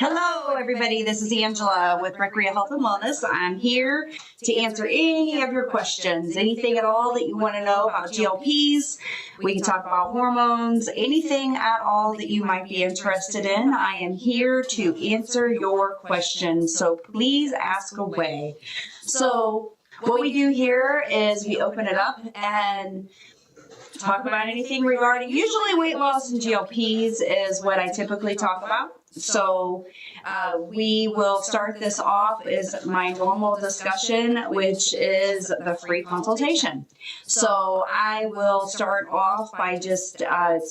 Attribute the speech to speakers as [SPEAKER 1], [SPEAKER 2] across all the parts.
[SPEAKER 1] Hello, everybody. This is Angela with Recrea Health and Wellness. I'm here to answer any of your questions, anything at all that you want to know about GLPs. We can talk about hormones, anything at all that you might be interested in. I am here to answer your questions, so please ask away. So what we do here is we open it up and talk about anything regarding, usually weight loss and GLPs is what I typically talk about. So we will start this off as my normal discussion, which is the free consultation. So I will start off by just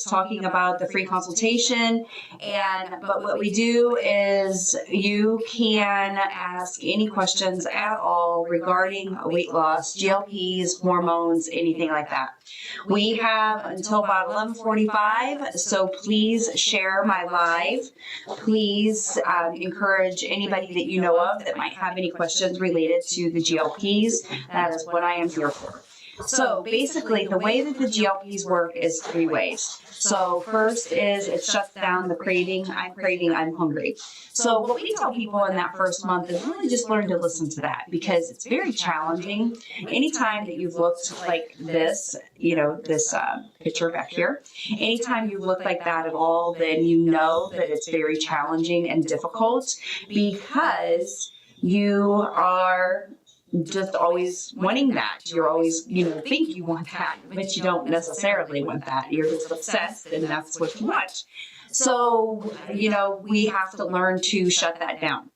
[SPEAKER 1] talking about the free consultation. But what we do is you can ask any questions at all regarding weight loss, GLPs, hormones, anything like that. We have until about 11:45, so please share my live. Please encourage anybody that you know of that might have any questions related to the GLPs. That is what I am here for. So basically, the way that the GLPs work is three ways. So first is it shuts down the craving, I'm hungry. So what we tell people in that first month is really just learn to listen to that, because it's very challenging. Anytime that you've looked like this, this picture back here, anytime you look like that at all, then you know that it's very challenging and difficult, because you are just always wanting that. You're always, think you want that, but you don't necessarily want that. You're just obsessed, and that's what you want. So, we have to learn to shut that down.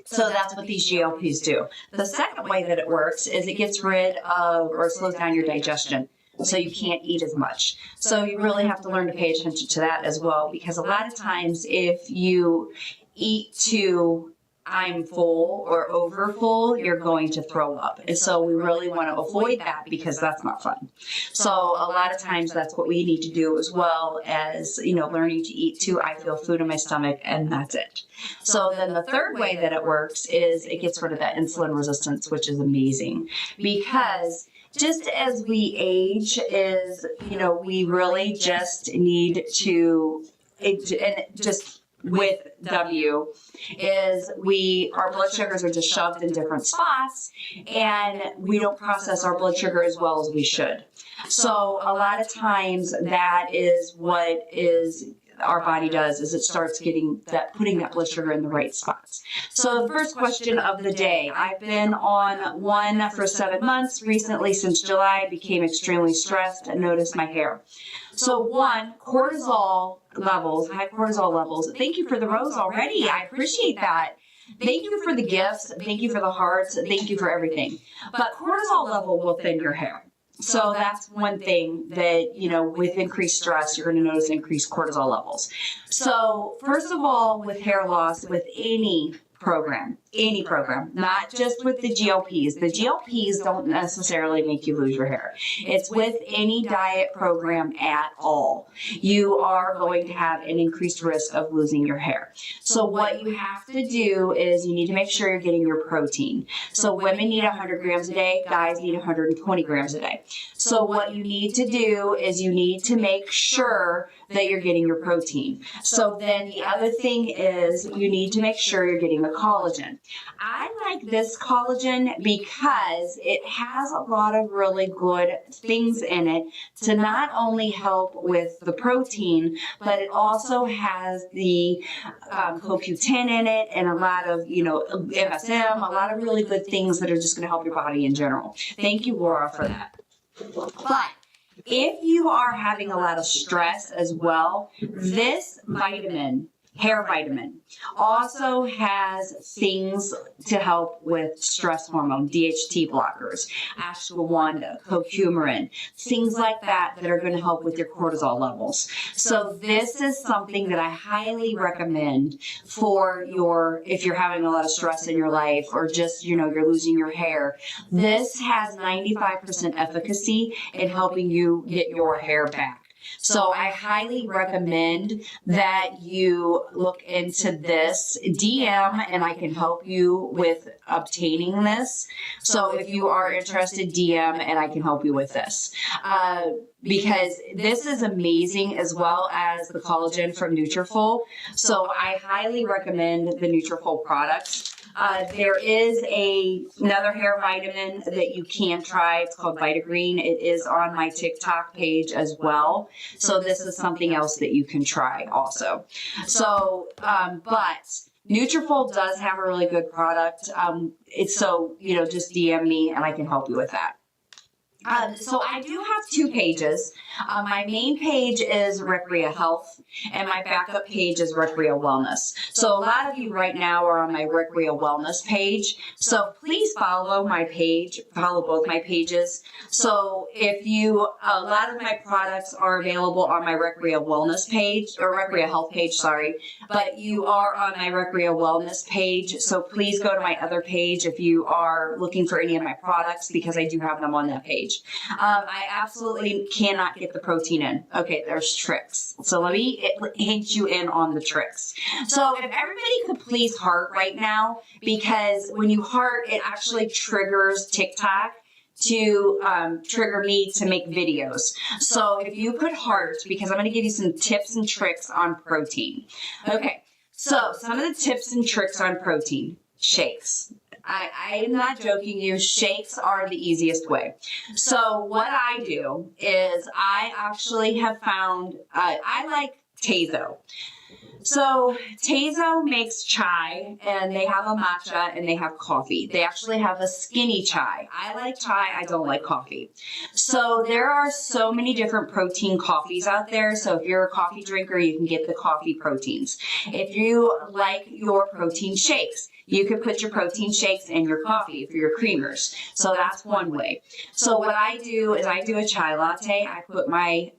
[SPEAKER 1] So that's what these GLPs do. The second way that it works is it gets rid of or slows down your digestion. So you can't eat as much. So you really have to learn to pay attention to that as well, because a lot of times if you eat to I'm full or over full, you're going to throw up. And so we really want to avoid that, because that's not fun. So a lot of times that's what we need to do, as well as, learning to eat to I feel food in my stomach, and that's it. So then the third way that it works is it gets rid of that insulin resistance, which is amazing, because just as we age is, we really just need to, and just with W is our blood sugars are just shoved in different spots, and we don't process our blood sugar as well as we should. So a lot of times that is what our body does, is it starts putting that blood sugar in the right spots. So the first question of the day, I've been on one for 7 months. Recently, since July, I became extremely stressed and noticed my hair. So one, cortisol levels, high cortisol levels. Thank you for the rose already. I appreciate that. Thank you for the gifts. Thank you for the hearts. Thank you for everything. But cortisol level will thin your hair. So that's one thing that, with increased stress, you're going to notice increased cortisol levels. So first of all, with hair loss, with any program, not just with the GLPs. The GLPs don't necessarily make you lose your hair. It's with any diet program at all. You are going to have an increased risk of losing your hair. So what you have to do is you need to make sure you're getting your protein. So women need 100 grams a day, guys need 120 grams a day. So what you need to do is you need to make sure that you're getting your protein. So then the other thing is you need to make sure you're getting the collagen. I like this collagen because it has a lot of really good things in it to not only help with the protein, but it also has the CoQ10 in it, and a lot of, MSM, a lot of really good things that are just going to help your body in general. Thank you, Laura, for that. But if you are having a lot of stress as well, this vitamin, hair vitamin, also has things to help with stress hormone, DHT blockers, ashwagandha, curcumin, things like that are going to help with your cortisol levels. So this is something that I highly recommend for if you're having a lot of stress in your life, or just, you're losing your hair. This has 95% efficacy in helping you get your hair back. So I highly recommend that you look into this. DM and I can help you with obtaining this. So if you are interested, DM and I can help you with this. Because this is amazing, as well as the collagen from Nutrafol. So I highly recommend the Nutrafol products. There is another hair vitamin that you can try. It's called Vitagreen. It is on my TikTok page as well. So this is something else that you can try also. So, but Nutrafol does have a really good product. It's so, just DM me and I can help you with that. So I do have two pages. My main page is Recrea Health, and my backup page is Recrea Wellness. So a lot of you right now are on my Recrea Wellness page. So please follow my page, follow both my pages. So a lot of my products are available on my Recrea Wellness page, or Recrea Health page, sorry. But you are on my Recrea Wellness page. So please go to my other page if you are looking for any of my products, because I do have them on that page. I absolutely cannot get the protein in. Okay, there's tricks. So let me hint you in on the tricks. So if everybody could please heart right now, because when you heart, it actually triggers TikTok to trigger me to make videos. So if you could heart, because I'm going to give you some tips and tricks on protein. Okay, so some of the tips and tricks on protein. Shakes. I am not joking you. Shakes are the easiest way. So what I do is I actually have found, I like Tazo. So Tazo makes chai, and they have a matcha, and they have coffee. They actually have a skinny chai. I like chai. I don't like coffee. So there are so many different protein coffees out there. So if you're a coffee drinker, you can get the coffee proteins. If you like your protein shakes, you can put your protein shakes in your coffee for your creamers. So that's one way. So what I do is I do a chai latte. I put my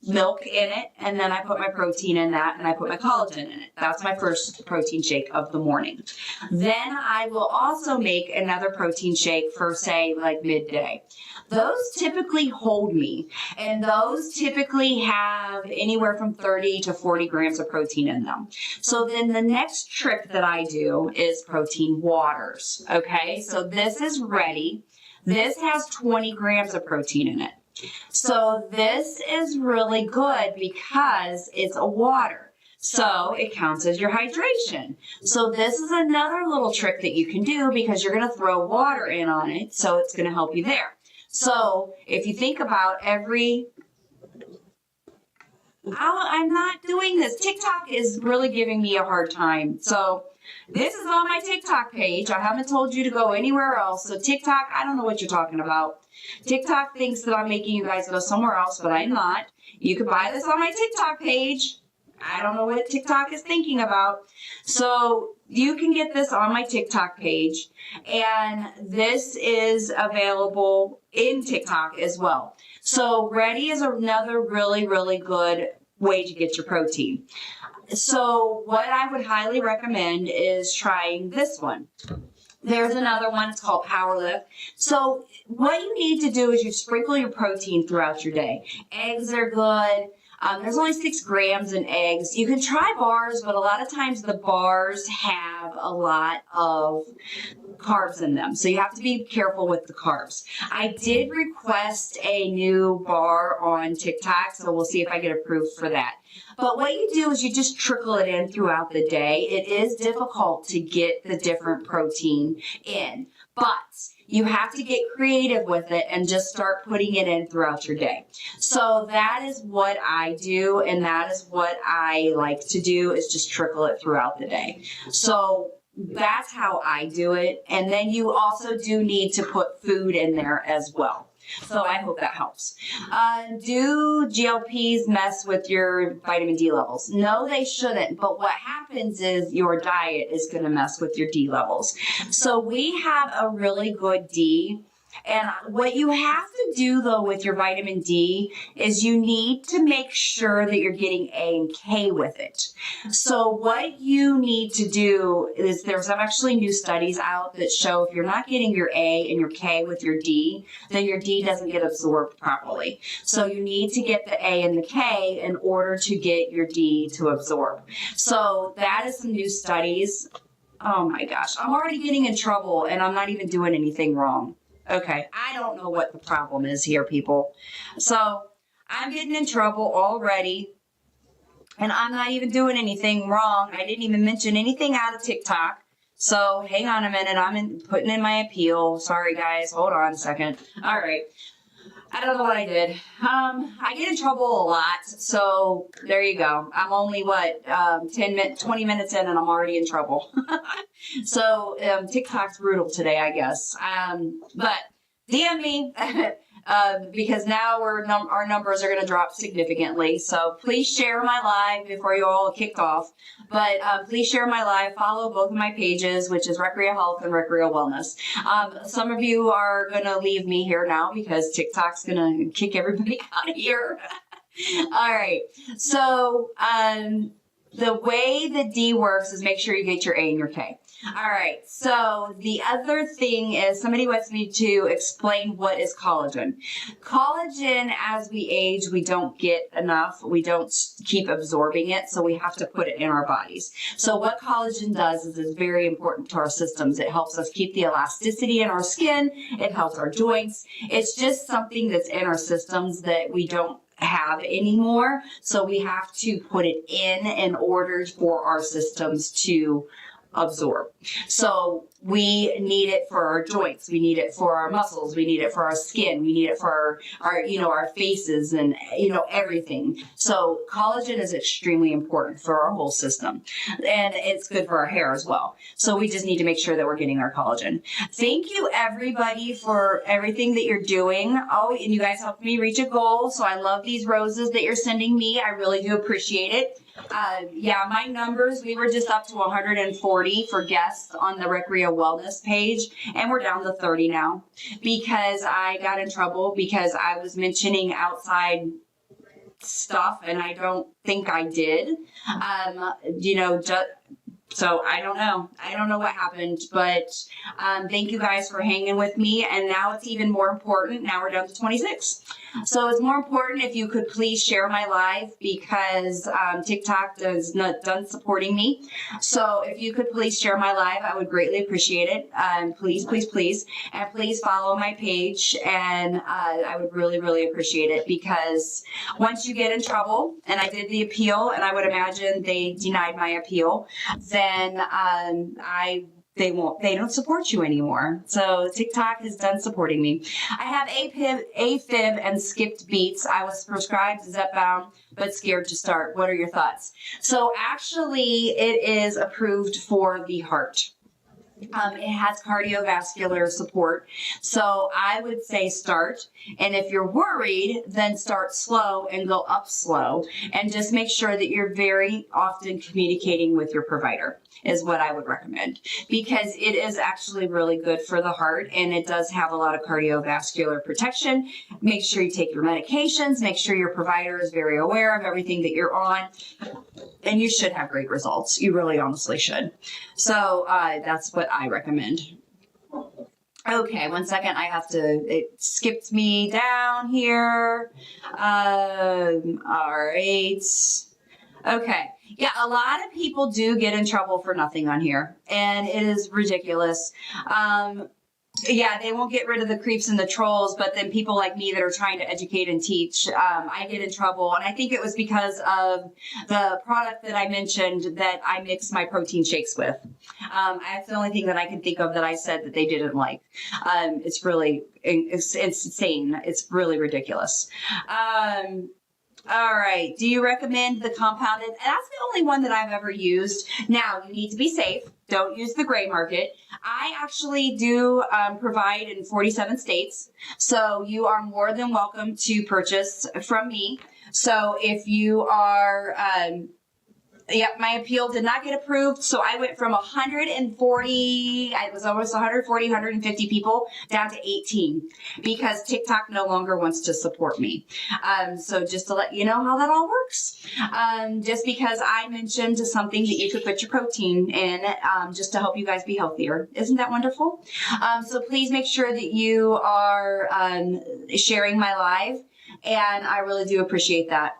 [SPEAKER 1] milk in it, and then I put my protein in that, and I put my collagen in it. That's my first protein shake of the morning. Then I will also make another protein shake for, say, like midday. Those typically hold me, and those typically have anywhere from 30 to 40 grams of protein in them. So then the next trick that I do is protein waters. Okay, so this is ready. This has 20 grams of protein in it. So this is really good because it's a water. So it counts as your hydration. So this is another little trick that you can do, because you're going to throw water in on it. So it's going to help you there. So if you think about I'm not doing this. TikTok is really giving me a hard time. So this is on my TikTok page. I haven't told you to go anywhere else. So TikTok, I don't know what you're talking about. TikTok thinks that I'm making you guys go somewhere else, but I'm not. You can buy this on my TikTok page. I don't know what TikTok is thinking about. So you can get this on my TikTok page, and this is available in TikTok as well. So Ready is another really, really good way to get your protein. So what I would highly recommend is trying this one. There's another one, it's called Power Lift. So what you need to do is you sprinkle your protein throughout your day. Eggs are good. There's only 6 grams in eggs. You can try bars, but a lot of times the bars have a lot of carbs in them. So you have to be careful with the carbs. I did request a new bar on TikTok, so we'll see if I get approved for that. But what you do is you just trickle it in throughout the day. It is difficult to get the different protein in, but you have to get creative with it and just start putting it in throughout your day. So that is what I do, and that is what I like to do, is just trickle it throughout the day. So that's how I do it. And then you also do need to put food in there as well. So I hope that helps. Do GLPs mess with your vitamin D levels? No, they shouldn't. But what happens is your diet is going to mess with your D levels. So we have a really good D And what you have to do, though, with your vitamin D is you need to make sure that you're getting A and K with it. So what you need to do is there's some actually new studies out that show if you're not getting your A and your K with your D, then your D doesn't get absorbed properly. So you need to get the A and the K in order to get your D to absorb. So that is some new studies. Oh my gosh, I'm already getting in trouble and I'm not even doing anything wrong. Okay, I don't know what the problem is here, people. So I'm getting in trouble already, and I'm not even doing anything wrong. I didn't even mention anything out of TikTok. So hang on a minute. I'm putting in my appeal. Sorry, guys. Hold on a second. All right. I don't know what I did. I get in trouble a lot. So there you go. I'm only 20 minutes in and I'm already in trouble. So TikTok's brutal today, I guess. But DM me because now our numbers are going to drop significantly. So please share my live before you all kicked off. But please share my live. Follow both of my pages, which is Recreal Health and Recreal Wellness. Some of you are going to leave me here now because TikTok's going to kick everybody out of here. All right. So the way the D works is make sure you get your A and your K. All right. So the other thing is somebody wants me to explain what is collagen. Collagen, as we age, we don't get enough. We don't keep absorbing it. So we have to put it in our bodies. So what collagen does is it's very important to our systems. It helps us keep the elasticity in our skin. It helps our joints. It's just something that's in our systems that we don't have anymore. So we have to put it in order for our systems to absorb. So we need it for our joints. We need it for our muscles. We need it for our skin. We need it for our faces and, everything. So collagen is extremely important for our whole system, and it's good for our hair as well. So we just need to make sure that we're getting our collagen. Thank you everybody for everything that you're doing. Oh, and you guys helped me reach a goal. So I love these roses that you're sending me. I really do appreciate it. My numbers, we were just up to 140 for guests on the Recreal Wellness page, and we're down to 30 now because I got in trouble because I was mentioning outside stuff and I don't think I did. So I don't know. I don't know what happened, but thank you guys for hanging with me. And now it's even more important. Now we're down to 26. So it's more important if you could please share my live because TikTok is not done supporting me. So if you could please share my live, I would greatly appreciate it. Please, please, please. And please follow my page. And I would really, really appreciate it because once you get in trouble, and I did the appeal, and I would imagine they denied my appeal, then they don't support you anymore. So TikTok is done supporting me. I have AFib and skipped beats. I was prescribed Zepbound, but scared to start. What are your thoughts? So actually it is approved for the heart. It has cardiovascular support. So I would say start. And if you're worried, then start slow and go up slow. And just make sure that you're very often communicating with your provider is what I would recommend. Because it is actually really good for the heart and it does have a lot of cardiovascular protection. Make sure you take your medications. Make sure your provider is very aware of everything that you're on. And you should have great results. You really honestly should. So that's what I recommend. Okay, 1 second. It skipped me down here. All right. Okay. Yeah, a lot of people do get in trouble for nothing on here, and it is ridiculous. They won't get rid of the creeps and the trolls, but then people like me that are trying to educate and teach, I get in trouble. And I think it was because of the product that I mentioned that I mixed my protein shakes with. That's the only thing that I can think of that I said that they didn't like. It's insane. It's really ridiculous. All right. Do you recommend the compounded? That's the only one that I've ever used. Now, you need to be safe. Don't use the gray market. I actually do provide in 47 states. So you are more than welcome to purchase from me. So if you are Yep, my appeal did not get approved. So I went from 140, I was almost 140, 150 people down to 18 because TikTok no longer wants to support me. So just to let you know how that all works. Just because I mentioned something that you could put your protein in, just to help you guys be healthier. Isn't that wonderful? So please make sure that you are sharing my live, and I really do appreciate that.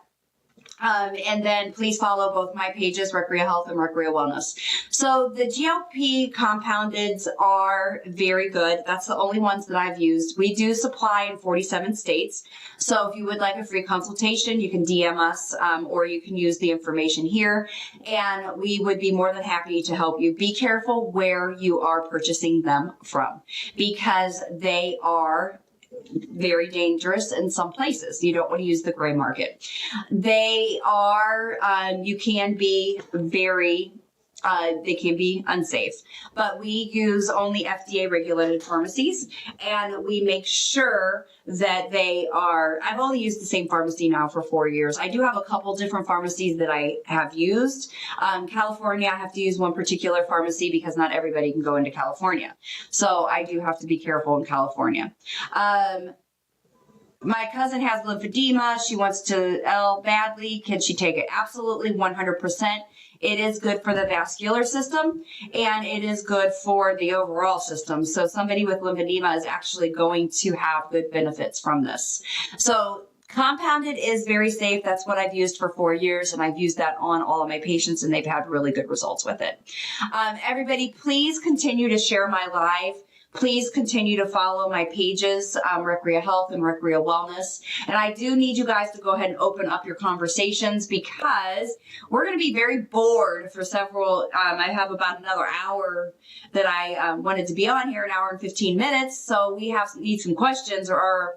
[SPEAKER 1] And then please follow both my pages, Recrea Health and Recrea Wellness. So the GLP compoundeds are very good. That's the only ones that I've used. We do supply in 47 states. So if you would like a free consultation, you can DM us, or you can use the information here, and we would be more than happy to help you. Be careful where you are purchasing them from, because they are very dangerous in some places. You don't want to use the gray market. They are, you can be very, they can be unsafe, but we use only FDA regulated pharmacies, and we make sure that they are, I've only used the same pharmacy now for 4 years. I do have a couple different pharmacies that I have used. California, I have to use one particular pharmacy because not everybody can go into California. So I do have to be careful in California. My cousin has lymphedema. She wants to L badly. Can she take it? Absolutely, 100%. It is good for the vascular system, and it is good for the overall system. So somebody with lymphedema is actually going to have good benefits from this. So compounded is very safe. That's what I've used for 4 years, and I've used that on all of my patients, and they've had really good results with it. Everybody, please continue to share my live. Please continue to follow my pages, Recrea Health and Recrea Wellness. And I do need you guys to go ahead and open up your conversations, because we're going to be very bored for several, I have about another hour that I wanted to be on here, an hour and 15 minutes. So we need some questions, or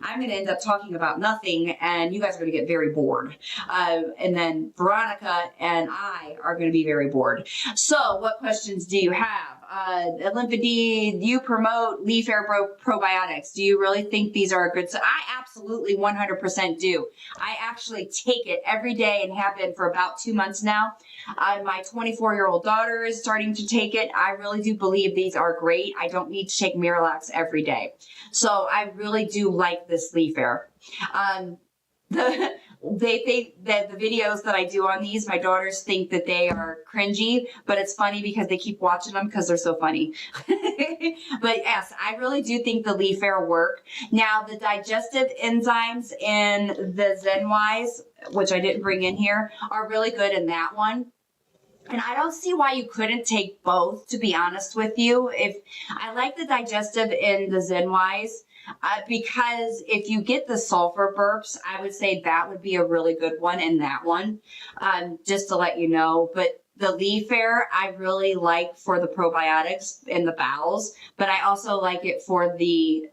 [SPEAKER 1] I'm going to end up talking about nothing, and you guys are going to get very bored. And then Veronica and I are going to be very bored. So what questions do you have? Lymphedema, do you promote leaf air probiotics? Do you really think these are a good? I absolutely 100% do. I actually take it every day and have been for about 2 months now. My 24-year-old daughter is starting to take it. I really do believe these are great. I don't need to take Miralax every day. So I really do like this leaf air. They think that the videos that I do on these, my daughters think that they are cringy, but it's funny because they keep watching them because they're so funny. But yes, I really do think the leaf air work. Now, the digestive enzymes in the ZenWise, which I didn't bring in here, are really good in that one. And I don't see why you couldn't take both, to be honest with you. If I like the digestive in the ZenWise, because if you get the sulfur burps, I would say that would be a really good one in that one, just to let you know. But the leaf air, I really like for the probiotics in the bowels, but I also like it for the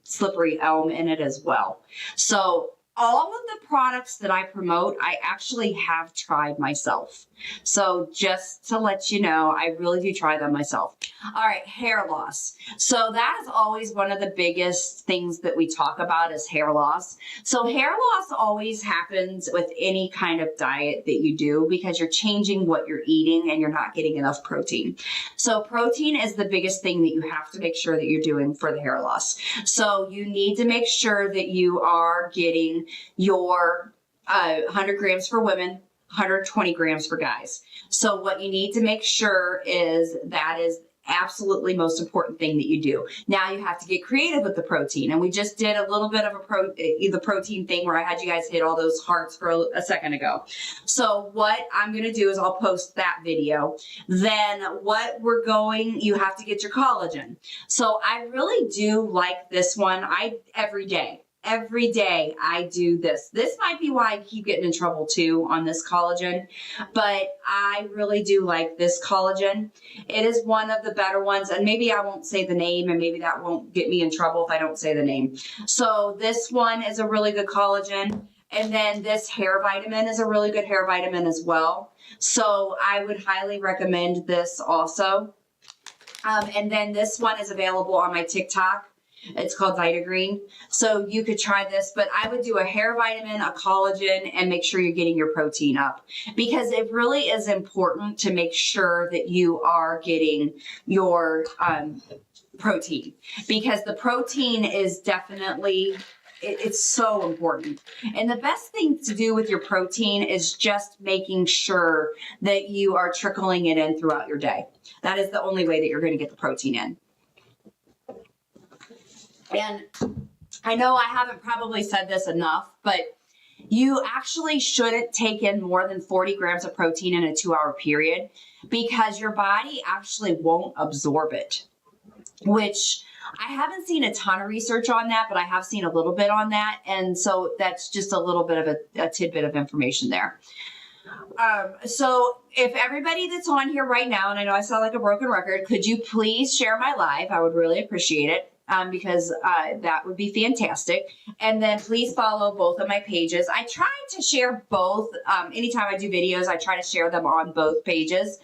[SPEAKER 1] slippery elm in it as well. So all of the products that I promote, I actually have tried myself. So just to let you know, I really do try them myself. All right, hair loss. So that is always one of the biggest things that we talk about is hair loss. So hair loss always happens with any kind of diet that you do, because you're changing what you're eating and you're not getting enough protein. So protein is the biggest thing that you have to make sure that you're doing for the hair loss. So you need to make sure that you are getting your 100 grams for women, 120 grams for guys. So what you need to make sure is that is absolutely most important thing that you do. Now you have to get creative with the protein. And we just did a little bit of the protein thing where I had you guys hit all those hearts for a second ago. So what I'm going to do is I'll post that video. Then what you have to get your collagen. So I really do like this one. Every day I do this. This might be why I keep getting in trouble too on this collagen, but I really do like this collagen. It is one of the better ones, and maybe I won't say the name, and maybe that won't get me in trouble if I don't say the name. So this one is a really good collagen. And then this hair vitamin is a really good hair vitamin as well. So I would highly recommend this also. And then this one is available on my TikTok. It's called Vitagreen. So you could try this, but I would do a hair vitamin, a collagen, and make sure you're getting your protein up, because it really is important to make sure that you are getting your protein, because the protein is definitely, it's so important. And the best thing to do with your protein is just making sure that you are trickling it in throughout your day. That is the only way that you're going to get the protein in. And I know I haven't probably said this enough, but you actually shouldn't take in more than 40 grams of protein in a 2-hour period, because your body actually won't absorb it, which I haven't seen a ton of research on that, but I have seen a little bit on that. And so that's just a little bit of a tidbit of information there. So if everybody that's on here right now, and I know I sound like a broken record, could you please share my live? I would really appreciate it. Because that would be fantastic. And then please follow both of my pages. I try to share both. Anytime I do videos, I try to share them on both pages,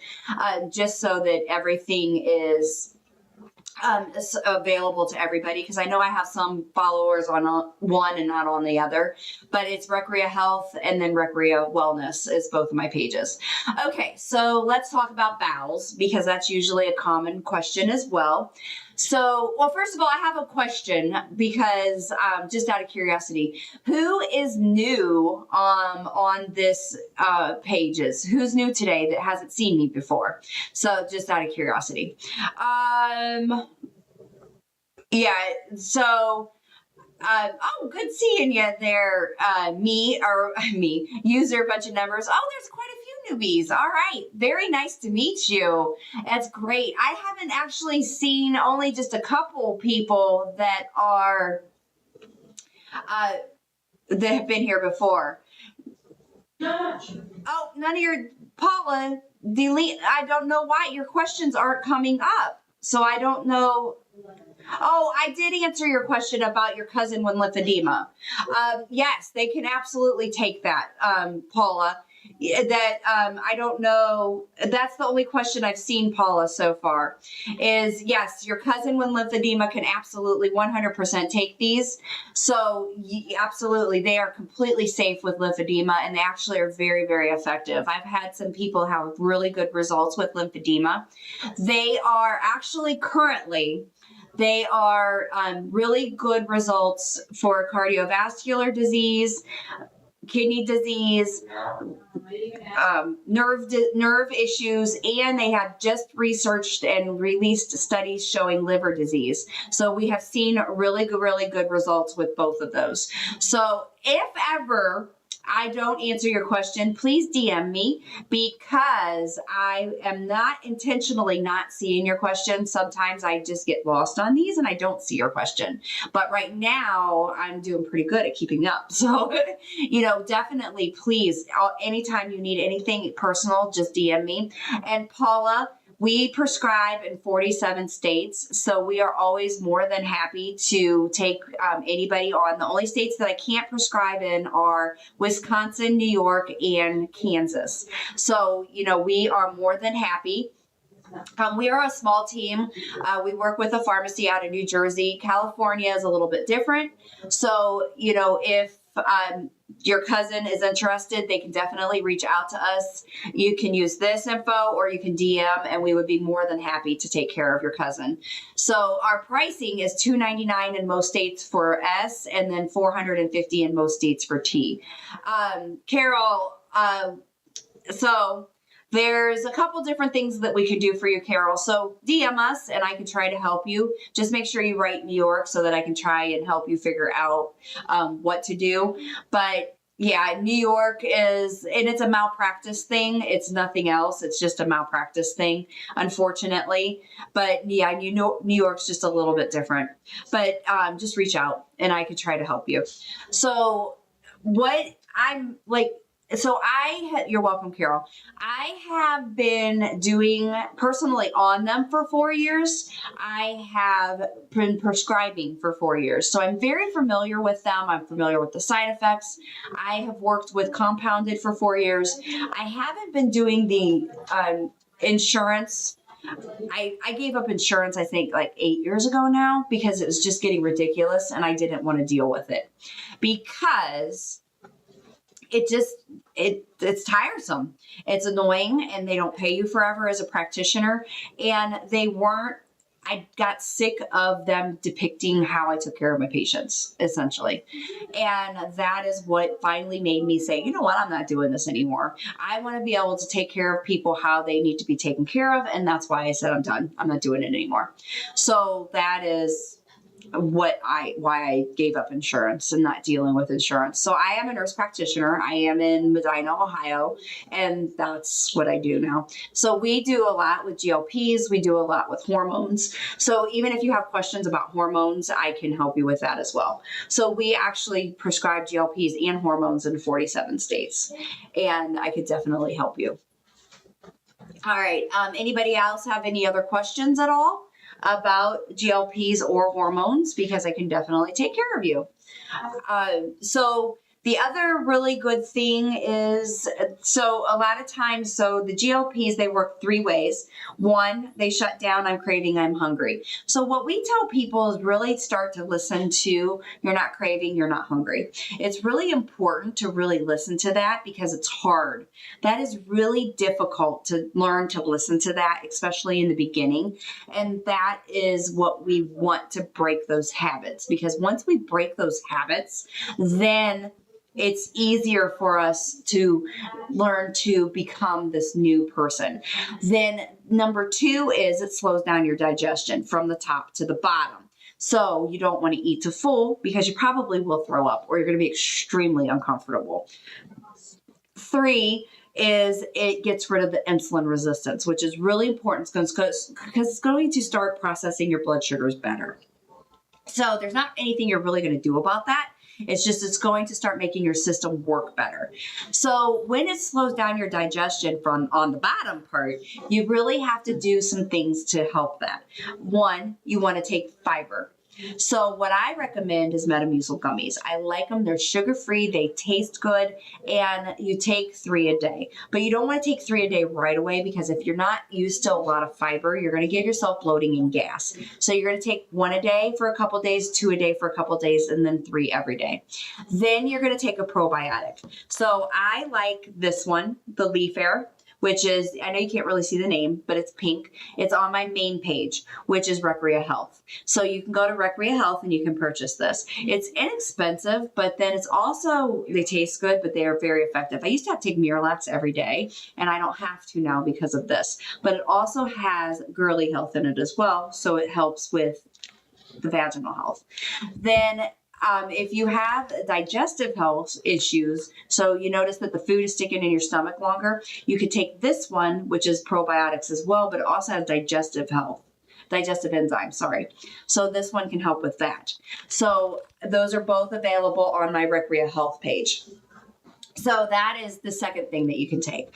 [SPEAKER 1] just so that everything is available to everybody, because I know I have some followers on one and not on the other, but it's Recrea Health and then Recrea Wellness is both of my pages. Okay, so let's talk about bowels, because that's usually a common question as well. So, well, first of all, I have a question, because just out of curiosity, who is new on this pages? Who's new today that hasn't seen me before? So just out of curiosity. Yeah, so oh, good seeing you there, user, bunch of numbers. Oh, there's quite a few newbies. All right. Very nice to meet you. That's great. I haven't actually seen, only just a couple people that are, that have been here before. Oh, none of your, Paula, delete. I don't know why your questions aren't coming up. So I don't know. Oh, I did answer your question about your cousin with lymphedema. Yes, they can absolutely take that, Paula. That I don't know. That's the only question I've seen, Paula, so far. Is yes, your cousin with lymphedema can absolutely 100% take these. So absolutely, they are completely safe with lymphedema, and they actually are very, very effective. I've had some people have really good results with lymphedema. They are actually currently. They are really good results for cardiovascular disease, kidney disease, nerve issues, and they have just researched and released studies showing liver disease. So we have seen really good results with both of those. So if ever I don't answer your question, please DM me, because I am not intentionally not seeing your question. Sometimes I just get lost on these and I don't see your question. But right now I'm doing pretty good at keeping up. So, definitely please, anytime you need anything personal, just DM me. And Paula, we prescribe in 47 states, so we are always more than happy to take anybody on. The only states that I can't prescribe in are Wisconsin, New York, and Kansas. So, we are more than happy. We are a small team. We work with a pharmacy out of New Jersey. California is a little bit different. So, if your cousin is interested, they can definitely reach out to us. You can use this info or you can DM, and we would be more than happy to take care of your cousin. So our pricing is $299 in most states for S, and then $450 in most states for T. Carol, so there's a couple different things that we could do for you, Carol. So DM us and I can try to help you. Just make sure you write New York so that I can try and help you figure out what to do. But yeah, New York is, and it's a malpractice thing. It's nothing else. It's just a malpractice thing, unfortunately. But yeah, New York's just a little bit different. But just reach out and I could try to help you. So you're welcome, Carol. I have been doing personally on them for 4 years. I have been prescribing for 4 years. So I'm very familiar with them. I'm familiar with the side effects. I have worked with compounded for 4 years. I haven't been doing the insurance I gave up insurance, I think like 8 years ago now, because it was just getting ridiculous and I didn't want to deal with it because it's tiresome. It's annoying and they don't pay you forever as a practitioner. And I got sick of them depicting how I took care of my patients, essentially. And that is what finally made me say, you know what, I'm not doing this anymore. I want to be able to take care of people how they need to be taken care of. And that's why I said, I'm done. I'm not doing it anymore. So that is why I gave up insurance and not dealing with insurance. So I am a nurse practitioner. I am in Medina, Ohio, and that's what I do now. So we do a lot with GLPs. We do a lot with hormones. So even if you have questions about hormones, I can help you with that as well. So we actually prescribe GLPs and hormones in 47 states, and I could definitely help you. All right. Anybody else have any other questions at all about GLPs or hormones? Because I can definitely take care of you. So the other really good thing is, so a lot of times, so the GLPs, they work 3 ways. One, they shut down, I'm craving, I'm hungry. So what we tell people is really start to listen to, you're not craving, you're not hungry. It's really important to really listen to that because it's hard. That is really difficult to learn to listen to that, especially in the beginning. And that is what we want to break those habits, because once we break those habits, then it's easier for us to learn to become this new person. Then number 2 is it slows down your digestion from the top to the bottom. So you don't want to eat to full because you probably will throw up or you're going to be extremely uncomfortable. 3 is it gets rid of the insulin resistance, which is really important because it's going to start processing your blood sugars better. So there's not anything you're really going to do about that. It's going to start making your system work better. So when it slows down your digestion from on the bottom part, you really have to do some things to help that. 1, you want to take fiber. So what I recommend is Metamucil gummies. I like them. They're sugar-free. They taste good. And you take 3 a day. But you don't want to take 3 a day right away because if you're not used to a lot of fiber, you're going to give yourself bloating and gas. So you're going to take 1 a day for a couple days, 2 a day for a couple days, and then 3 every day. Then you're going to take a probiotic. So I like this one, the Leaf Air, which is, I know you can't really see the name, but it's pink. It's on my main page, which is Recrea Health. So you can go to Recrea Health and you can purchase this. It's inexpensive, but then it's also, they taste good, but they are very effective. I used to have to take Miralax every day, and I don't have to now because of this. But it also has girly health in it as well, so it helps with the vaginal health. Then if you have digestive health issues, so you notice that the food is sticking in your stomach longer, you could take this one, which is probiotics as well, but it also has digestive enzymes, sorry. So this one can help with that. So those are both available on my Recrea Health page. So that is the second thing that you can take.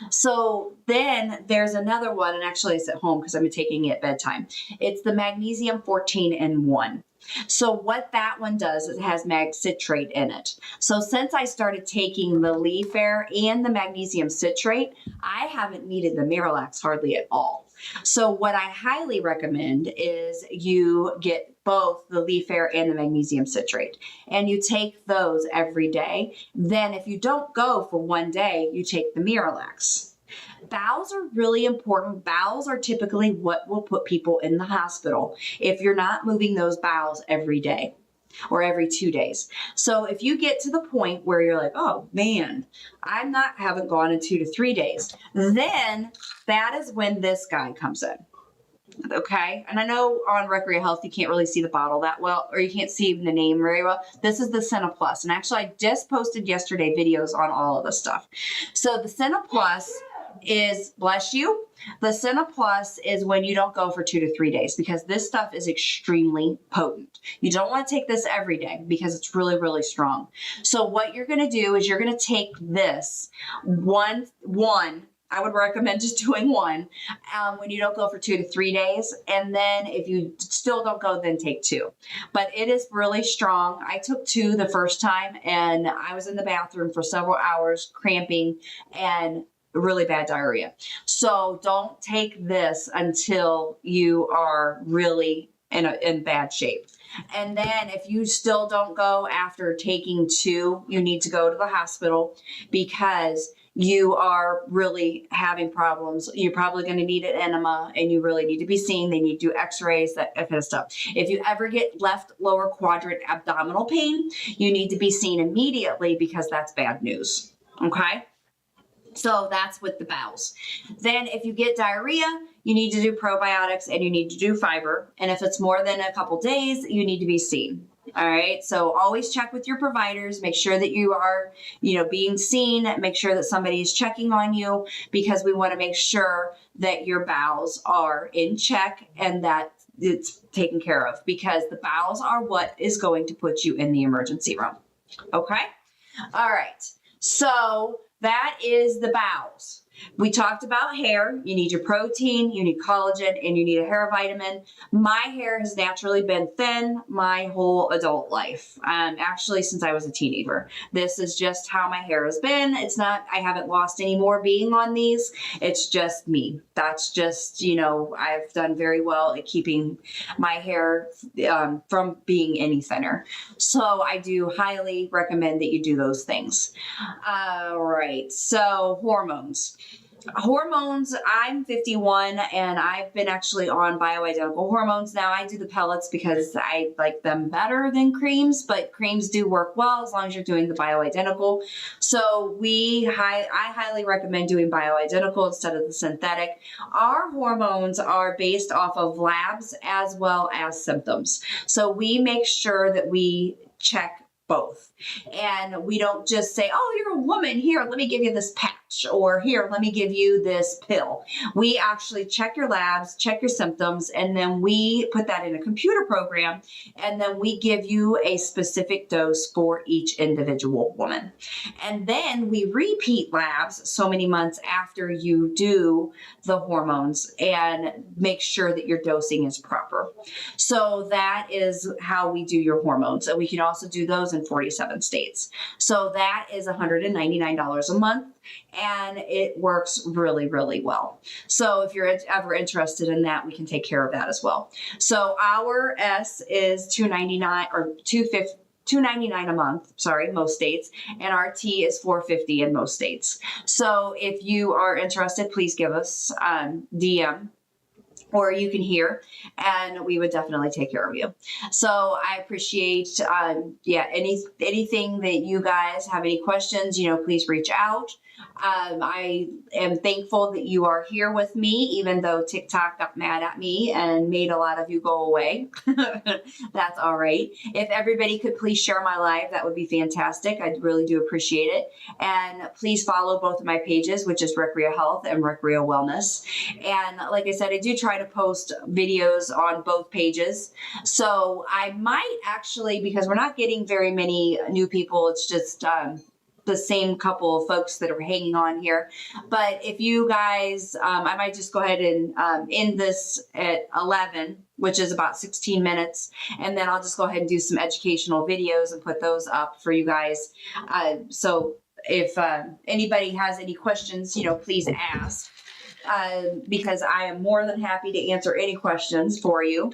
[SPEAKER 1] So then there's another one, and actually it's at home because I'm taking it at bedtime. It's the magnesium 14-in-1. So what that one does is it has mag citrate in it. So since I started taking the Leaf Air and the magnesium citrate, I haven't needed the Miralax hardly at all. So what I highly recommend is you get both the Leaf Air and the magnesium citrate, and you take those every day. Then if you don't go for 1 day, you take the Miralax. Bowels are really important. Bowels are typically what will put people in the hospital if you're not moving those bowels every day or every 2 days. So if you get to the point where you're like, oh man, haven't gone in 2 to 3 days, then that is when this guy comes in. Okay. And I know on Recrea Health, you can't really see the bottle that well, or you can't see the name very well. This is the Senna Plus. And actually I just posted yesterday videos on all of this stuff. So the Senna Plus is, bless you, the Senna Plus is when you don't go for 2 to 3 days, because this stuff is extremely potent. You don't want to take this every day because it's really, really strong. So what you're going to do is you're going to take this one, I would recommend just doing 1 when you don't go for 2 to 3 days. And then if you still don't go, then take 2. But it is really strong. I took 2 the first time and I was in the bathroom for several hours cramping and really bad diarrhea. So don't take this until you are really in bad shape. And then if you still don't go after taking 2, you need to go to the hospital because you are really having problems. You're probably going to need an enema and you really need to be seen. They need to do x-rays, that kind of stuff. If you ever get left lower quadrant abdominal pain, you need to be seen immediately because that's bad news. Okay? So that's with the bowels. Then if you get diarrhea, you need to do probiotics and you need to do fiber. And if it's more than a couple days, you need to be seen. All right. So always check with your providers. Make sure that you are, being seen. Make sure that somebody is checking on you because we want to make sure that your bowels are in check and that it's taken care of because the bowels are what is going to put you in the emergency room. Okay. All right. So that is the bowels. We talked about hair. You need your protein, you need collagen, and you need a hair vitamin. My hair has naturally been thin my whole adult life. Actually, since I was a teenager. This is just how my hair has been. It's not, I haven't lost any more being on these. It's just me. That's just, I've done very well at keeping my hair from being any thinner. So I do highly recommend that you do those things. All right. So hormones. Hormones, I'm 51 and I've been actually on bioidentical hormones. Now I do the pellets because I like them better than creams, but creams do work well as long as you're doing the bioidentical. So I highly recommend doing bioidentical instead of the synthetic. Our hormones are based off of labs as well as symptoms. So we make sure that we check both. And we don't just say, oh, you're a woman, here, let me give you this patch, or here, let me give you this pill. We actually check your labs, check your symptoms, and then we put that in a computer program, and then we give you a specific dose for each individual woman. And then we repeat labs so many months after you do the hormones and make sure that your dosing is proper. So that is how we do your hormones. And we can also do those in 47 states. So that is $199 a month and it works really, really well. So if you're ever interested in that, we can take care of that as well. So our S is $299 or $299 a month, most states, and our T is $450 in most states. So if you are interested, please give us DM. Or you can hear, and we would definitely take care of you. So I appreciate, anything that you guys have any questions, please reach out. I am thankful that you are here with me, even though TikTok got mad at me and made a lot of you go away. That's all right. If everybody could please share my live, that would be fantastic. I really do appreciate it. And please follow both of my pages, which is Recrea Health and Recrea Wellness. And like I said, I do try to post videos on both pages. So I might actually, because we're not getting very many new people, it's just the same couple of folks that are hanging on here. But if you guys, I might just go ahead and end this at 11, which is about 16 minutes. And then I'll just go ahead and do some educational videos and put those up for you guys. So if anybody has any questions, please ask. Because I am more than happy to answer any questions for you.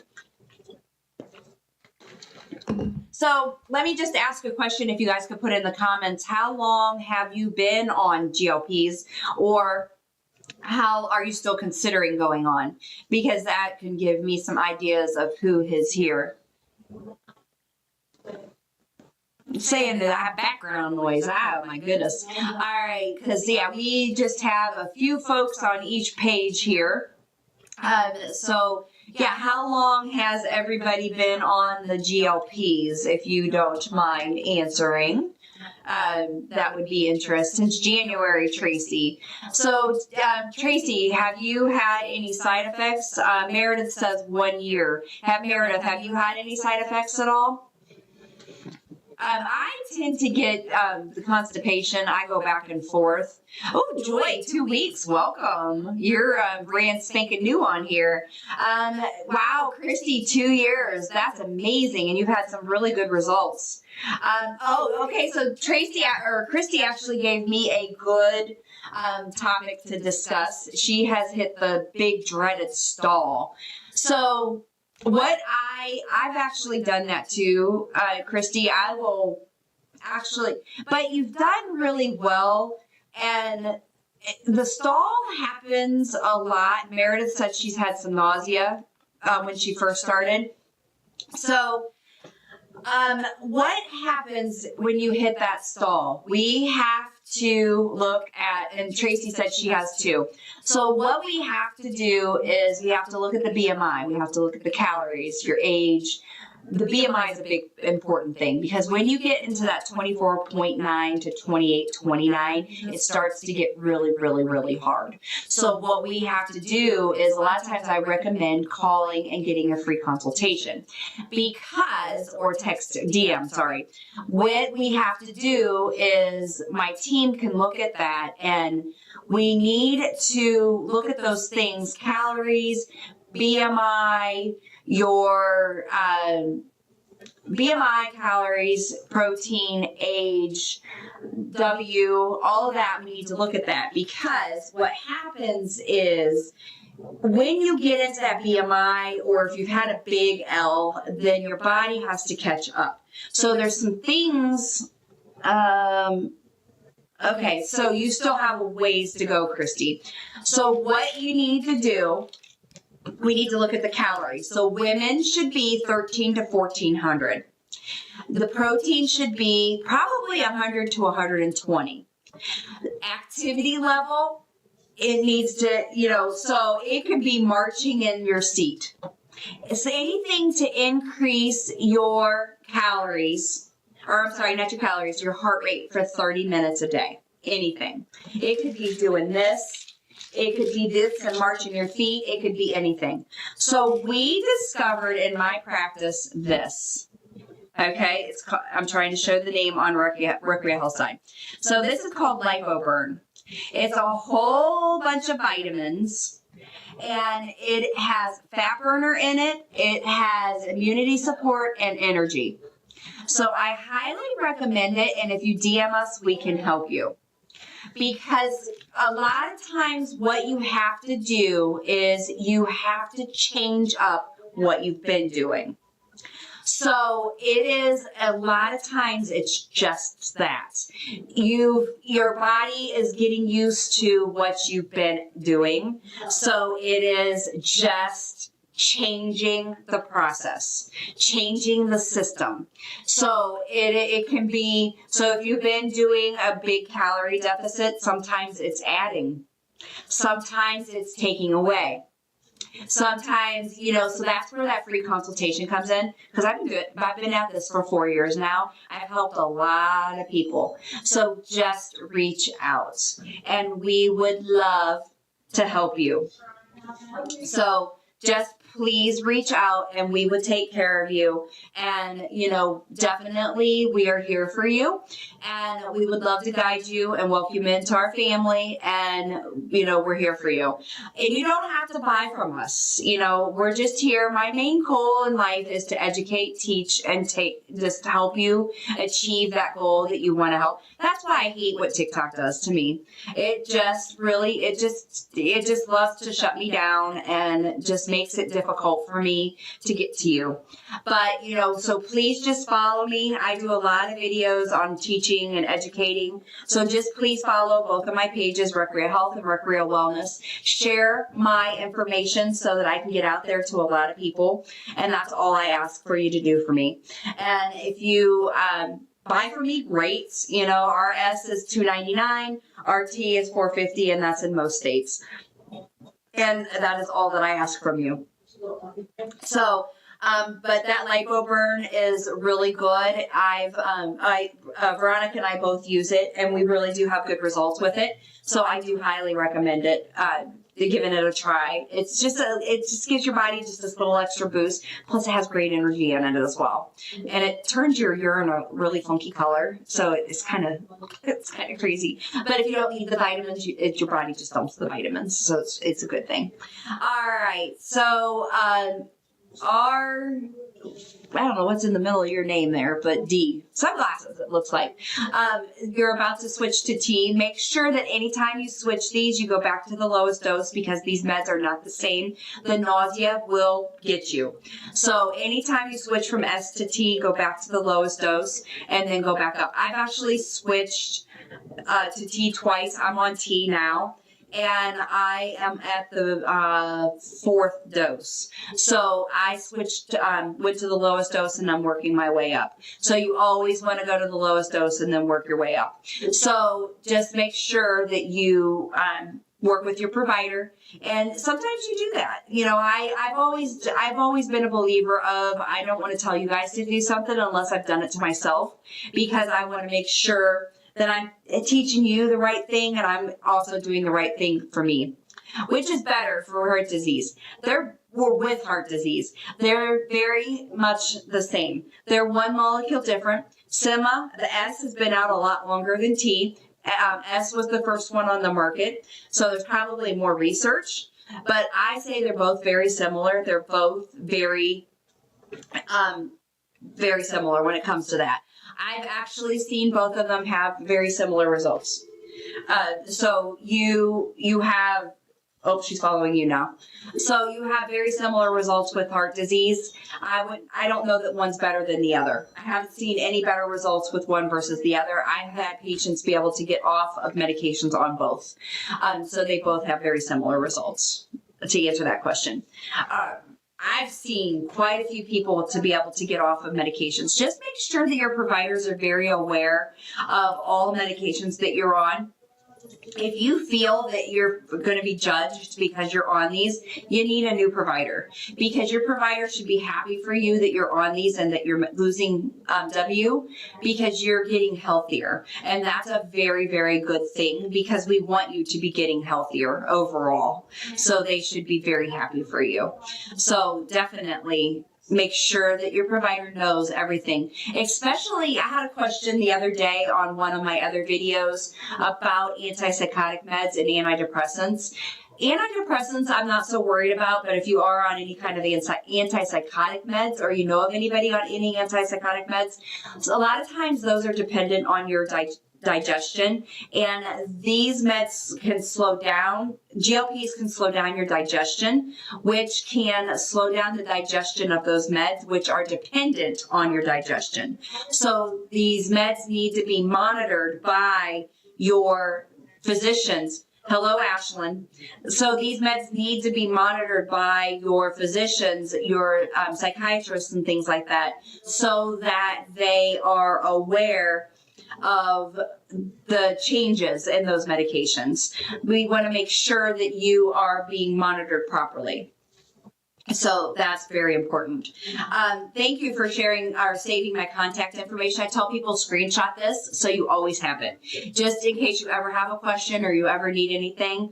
[SPEAKER 1] So let me just ask a question, if you guys could put in the comments, how long have you been on GLPs, or how are you still considering going on? Because that can give me some ideas of who is here. Saying that I have background noise. Oh my goodness. All right, because we just have a few folks on each page here. How long has everybody been on the GLPs, if you don't mind answering? That would be interesting. Since January, Tracy. So, Tracy, have you had any side effects? Meredith says 1 year. Meredith, have you had any side effects at all? I tend to get the constipation. I go back and forth. Oh, Joy, 2 weeks. Welcome. You're brand spanking new on here. Wow, Christy, 2 years. That's amazing. And you've had some really good results. Okay. So Christy actually gave me a good topic to discuss. She has hit the big dreaded stall. So what I've actually done that too, Christy. I will actually, but you've done really well. And the stall happens a lot. Meredith said she's had some nausea when she first started. So what happens when you hit that stall? We have to look at, and Tracy said she has too. So what we have to do is we have to look at the BMI. We have to look at the calories, your age. The BMI is a big important thing because when you get into that 24.9 to 28.29, it starts to get really, really, really hard. So what we have to do is a lot of times I recommend calling and getting a free consultation because, or text, DM, sorry. What we have to do is my team can look at that and we need to look at those things, calories, BMI, your BMI, calories, protein, age, W, all of that, we need to look at that because what happens is when you get into that BMI or if you've had a big L, then your body has to catch up. So there's some things, okay, so you still have a ways to go, Christy. So what you need to do, we need to look at the calories. So women should be 13 to 1400. The protein should be probably 100 to 120. Activity level, it needs to, so it could be marching in your seat. It's anything to increase your calories, or I'm sorry, not your calories, your heart rate for 30 minutes a day. Anything. It could be doing this. It could be this and marching your feet. It could be anything. So we discovered in my practice this. Okay, it's called, I'm trying to show the name on Recreate Health side. So this is called LipoBurn. It's a whole bunch of vitamins. And it has fat burner in it. It has immunity support and energy. So I highly recommend it. And if you DM us, we can help you. Because a lot of times what you have to do is you have to change up what you've been doing. So it is a lot of times it's just that. Your body is getting used to what you've been doing. So it is just changing the process, changing the system. So it can be, so if you've been doing a big calorie deficit, sometimes it's adding. Sometimes it's taking away. Sometimes, so that's where that free consultation comes in. Because I've been at this for 4 years now. I've helped a lot of people. So just reach out. And we would love to help you. So just please reach out and we would take care of you. And, definitely we are here for you. And we would love to guide you and welcome you into our family. And, we're here for you. And you don't have to buy from us. We're just here. My main goal in life is to educate, teach, and just to help you achieve that goal that you want to help. That's why I hate what TikTok does to me. It just loves to shut me down and just makes it difficult for me to get to you. But, so please just follow me. I do a lot of videos on teaching and educating. So just please follow both of my pages, Recreate Health and Recreate Wellness. Share my information so that I can get out there to a lot of people. And that's all I ask for you to do for me. And if you, buy from me, great. Our S is $2.99, our T is $4.50, and that's in most states. And that is all that I ask from you. So, but that LipoBurn is really good. Veronica and I both use it, and we really do have good results with it. So I do highly recommend it. Giving it a try. It just gives your body just this little extra boost. Plus, it has great energy in it as well, and it turns your urine a really funky color. So it's kind of crazy. But if you don't need the vitamins, your body just dumps the vitamins. So it's a good thing. All right. So I don't know what's in the middle of your name there, but D. Sunglasses, it looks like. You're about to switch to T. Make sure that anytime you switch these, you go back to the lowest dose because these meds are not the same. The nausea will get you. So anytime you switch from S to T, go back to the lowest dose and then go back up. I've actually switched to T twice. I'm on T now. And I am at the 4th dose. So I switched, went to the lowest dose and I'm working my way up. So you always want to go to the lowest dose and then work your way up. So just make sure that you work with your provider. And sometimes you do that. You know, I've always been a believer of, I don't want to tell you guys to do something unless I've done it to myself, because I want to make sure that I'm teaching you the right thing and I'm also doing the right thing for me. Which is better for heart disease? We're with heart disease. They're very much the same. They're one molecule different. Sema, the S, has been out a lot longer than T. S was the first one on the market, so there's probably more research. But I say they're both very similar. They're both very similar when it comes to that. I've actually seen both of them have very similar results. So you have, oh, she's following you now. So you have very similar results with heart disease. I don't know that one's better than the other. I haven't seen any better results with one versus the other. I've had patients be able to get off of medications on both. So they both have very similar results, to answer that question. I've seen quite a few people to be able to get off of medications. Just make sure that your providers are very aware of all the medications that you're on. If you feel that you're going to be judged because you're on these, you need a new provider, because your provider should be happy for you that you're on these and that you're losing W, because you're getting healthier. And that's a very, very good thing, because we want you to be getting healthier overall. So they should be very happy for you. So definitely make sure that your provider knows everything. Especially, I had a question the other day on one of my other videos about antipsychotic meds and antidepressants. Antidepressants, I'm not so worried about, but if you are on any kind of antipsychotic meds, or you know of anybody on any antipsychotic meds, so a lot of times those are dependent on your digestion, and these meds can slow down. GLPs can slow down your digestion, which can slow down the digestion of those meds, which are dependent on your digestion. So these meds need to be monitored by your physicians. Hello, Ashlyn. So these meds need to be monitored by your physicians, your psychiatrists and things like that, so that they are aware of the changes in those medications. We want to make sure that you are being monitored properly. So that's very important. Thank you for sharing or saving my contact information. I tell people screenshot this so you always have it, just in case you ever have a question or you ever need anything.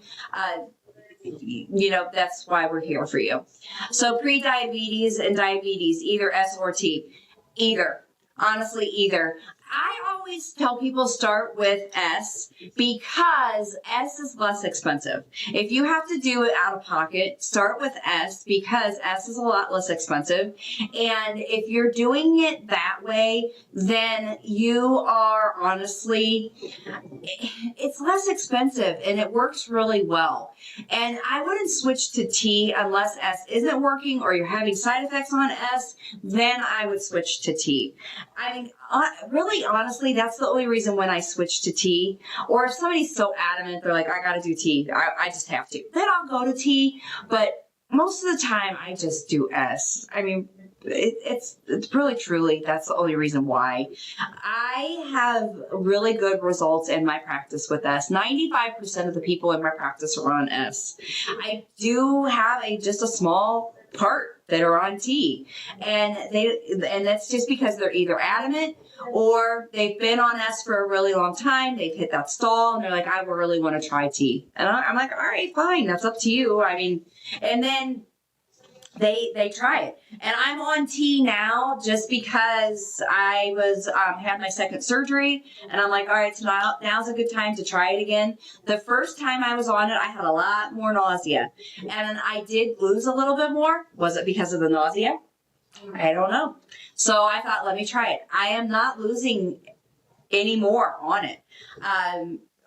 [SPEAKER 1] You know, that's why we're here for you. So pre-diabetes and diabetes, either S or T. Either. Honestly, either. I always tell people start with S, because S is less expensive. If you have to do it out of pocket, start with S, because S is a lot less expensive. And if you're doing it that way, then you are honestly, it's less expensive and it works really well. And I wouldn't switch to T unless S isn't working or you're having side effects on S, then I would switch to T. I mean, really, honestly, that's the only reason when I switch to T. Or if somebody's so adamant, they're like, I gotta do T, I just have to, then I'll go to T. But most of the time, I just do S. I mean, it's really, truly, that's the only reason why. I have really good results in my practice with S. 95% of the people in my practice are on S. I do have just a small part that are on T, and that's just because they're either adamant or they've been on S for a really long time. They've hit that stall and they're like, I really want to try T. And I'm like, all right, fine, that's up to you. I mean, and then they try it. And I'm on T now just because I was had my second surgery, and I'm like, all right, so now's a good time to try it again. The first time I was on it, I had a lot more nausea, and I did lose a little bit more. Was it because of the nausea? I don't know. So I thought, let me try it. I am not losing any more on it.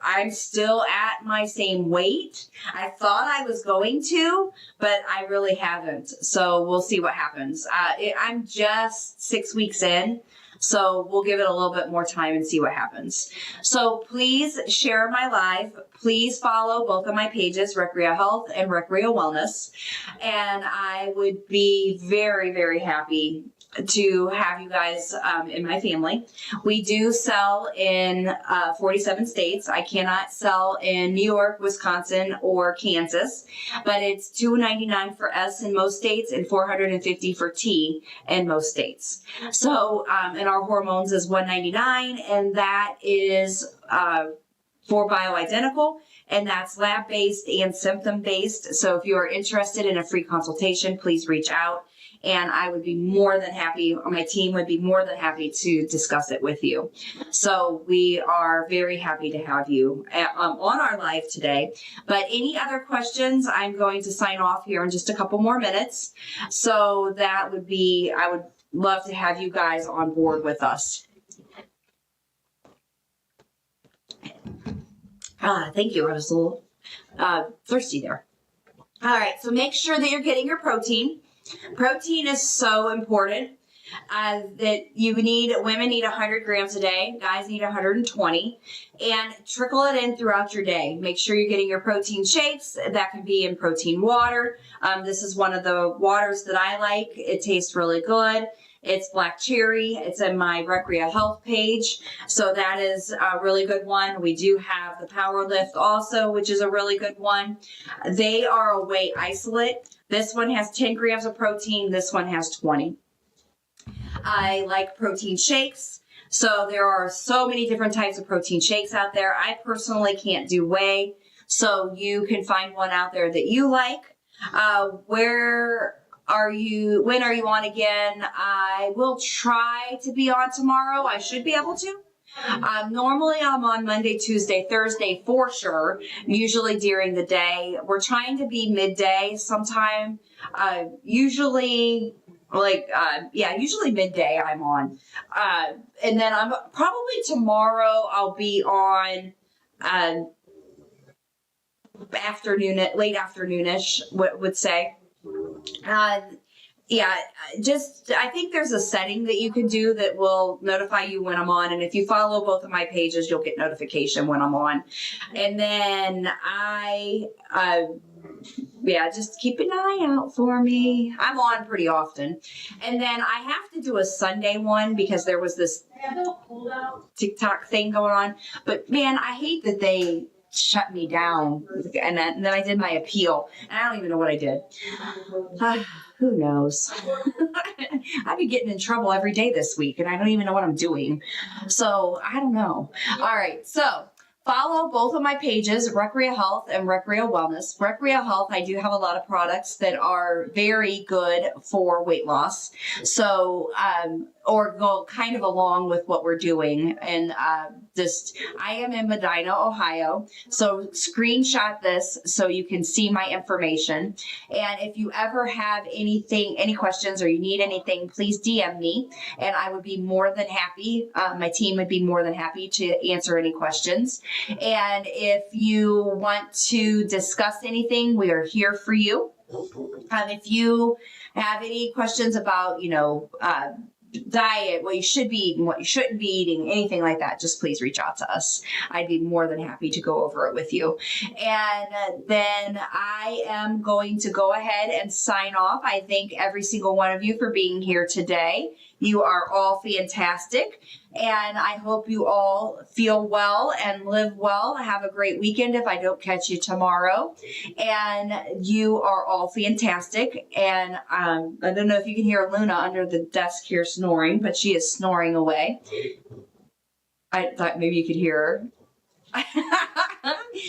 [SPEAKER 1] I'm still at my same weight. I thought I was going to, but I really haven't. So we'll see what happens. I'm just 6 weeks in, so we'll give it a little bit more time and see what happens. So please share my live. Please follow both of my pages, Recrea Health and Recrea Wellness. And I would be very, very happy to have you guys in my family. We do sell in 47 states. I cannot sell in New York, Wisconsin, or Kansas, but it's $2.99 for S in most states and $4.50 for T in most states. So, and our hormones is $1.99, and that is for bioidentical, and that's lab-based and symptom-based. So if you are interested in a free consultation, please reach out. And I would be more than happy, or my team would be more than happy to discuss it with you. So we are very happy to have you on our live today. But any other questions, I'm going to sign off here in just a couple more minutes. So that would be, I would love to have you guys on board with us. Thank you. I was a little thirsty there. All right, so make sure that you're getting your protein. Protein is so important that women need 100 grams a day, guys need 120, and trickle it in throughout your day. Make sure you're getting your protein shakes. That can be in protein water. This is one of the waters that I like. It tastes really good. It's black cherry. It's in my Recrea Health page. So that is a really good one. We do have the Power Lift also, which is a really good one. They are a whey isolate. This one has 10 grams of protein. This one has 20. I like protein shakes. So there are so many different types of protein shakes out there. I personally can't do whey. So you can find one out there that you like. When are you on again? I will try to be on tomorrow. I should be able to. Normally I'm on Monday, Tuesday, Thursday for sure, usually during the day. We're trying to be midday sometime, usually midday I'm on. And then I'm probably tomorrow I'll be on late afternoonish, would say. I think there's a setting that you can do that will notify you when I'm on. And if you follow both of my pages, you'll get notification when I'm on. And then just keep an eye out for me. I'm on pretty often. And then I have to do a Sunday one because there was this TikTok thing going on. But man, I hate that they shut me down. And then I did my appeal. And I don't even know what I did. Who knows? I've been getting in trouble every day this week, and I don't even know what I'm doing. So I don't know. All right. So follow both of my pages, Recrea Health and Recrea Wellness. Recrea Health, I do have a lot of products that are very good for weight loss. So, or go kind of along with what we're doing. And I am in Medina, Ohio. So screenshot this so you can see my information. And if you ever have any questions or you need anything, please DM me. And I would be more than happy, my team would be more than happy to answer any questions. And if you want to discuss anything, we are here for you. If you have any questions about, diet, what you should be eating, what you shouldn't be eating, anything like that, just please reach out to us. I'd be more than happy to go over it with you. And then I am going to go ahead and sign off. I thank every single one of you for being here today. You are all fantastic. And I hope you all feel well and live well. Have a great weekend if I don't catch you tomorrow. And you are all fantastic. And I don't know if you can hear Luna under the desk here snoring, but she is snoring away. I thought maybe you could hear her.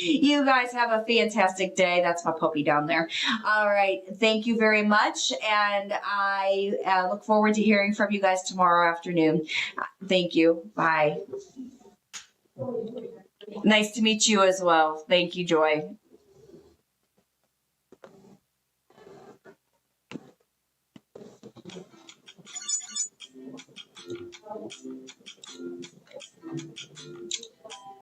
[SPEAKER 1] You guys have a fantastic day. That's my puppy down there. All right. Thank you very much. And I look forward to hearing from you guys tomorrow afternoon. Thank you. Bye. Nice to meet you as well. Thank you, Joy.